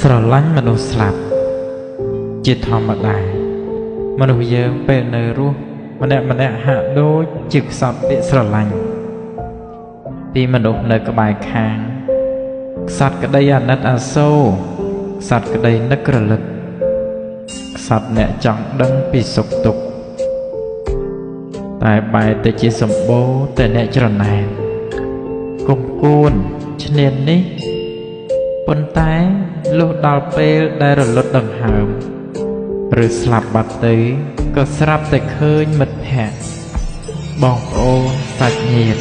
ស្រឡាញ់មនុស្សស្លាប់ជាធម្មតាមនុស្សយើងពេលនៅរស់ម្នាក់ហាក់ដូចជាខ្សត់ពាក្យស្រឡាញ់ពីមនុស្សនៅក្បែរខាងខ្សត់ក្តីអាណិតអាសូរខ្សត់ក្តីនឹករលឹកខ្សត់អ្នកចង់ដឹងពីសុខទុក្ខតែបែរទៅជាសម្បូរតែអ្នកច្រណែនគុំគួនឈ្នាននេះប៉ុន្តែលុះដល់ពេលដែលរលត់ដង្ហើមឬស្លាប់បាត់ទៅក៏ស្រាប់តែឃើញមិត្តភក្តិបងប្អូនសាច់ញាតិ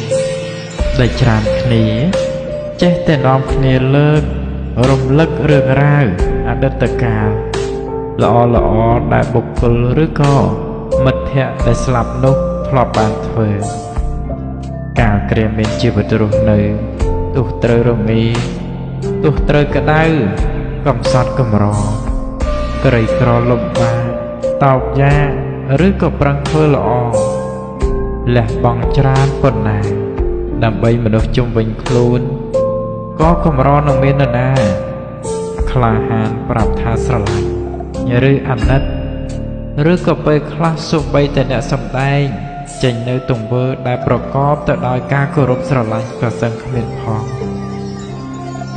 ដែលច្រើនគ្នាចេះតែនាំគ្នាលើករំលឹករឿងរ៉ាវអតីតកាលល្អដែលបុគ្គលឬក៏មិត្តភក្តិដែលស្លាប់នោះធ្លាប់បានធ្វើកាលគ្រាមានជីវិតរស់នៅទោះត្រូវរងាទោះត្រូវក្តៅកំសត់កំរក្រីក្រលំបាកតោកយ៉ាឬក៏ប្រឹងធ្វើល្អលះបង់ច្រើនប៉ុណ្ណាដើម្បីមនុស្សជុំវិញខ្លួនក៏កម្រនឹងមាននរណាក្លាហានប្រាប់ថាស្រឡាញ់ឬអាណិតឬក៏ពេលខ្លះសូម្បីតែអ្នកសម្ដែងចេញនៅទង្វើដែលប្រកបទៅដោយការគោរពស្រឡាញ់ក៏សឹងគ្មានផង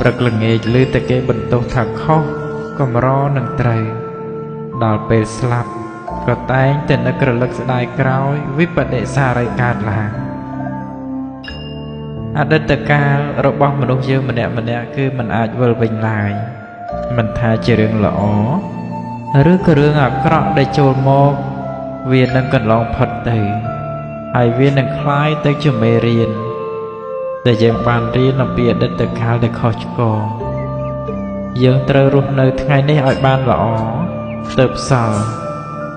ព្រឹកល្ងាចឮតែគេបន្ទោសថាខុសកម្រនឹងត្រូវដល់ពេលស្លាប់ក៏តែងតែនឹករលឹកស្ដាយក្រោយវិបដិសារីកើតឡើងអតីតកាលរបស់មនុស្សយើងម្នាក់គឺមិនអាចវិលវិញឡើយមិនថាជារឿងល្អឬក៏រឿងអាក្រក់ដែលចូលមកវានឹងកន្លងផុតទៅហើយវានឹងคล้ายទៅជាមេរៀនដែលយើងបានរៀនអំពីអតីតកាលដែលខុសឆ្គងយើងត្រូវរស់នៅថ្ងៃនេះឲ្យបានល្អទើបសល់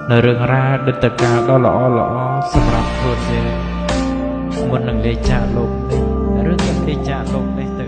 នៅរឿងរ៉ាវអតីតកាលដ៏ល្អសម្រាប់ខ្លួនយើងមុននឹងលាចាកលោកនេះឬក៏លាចាកលោកនេះទៅ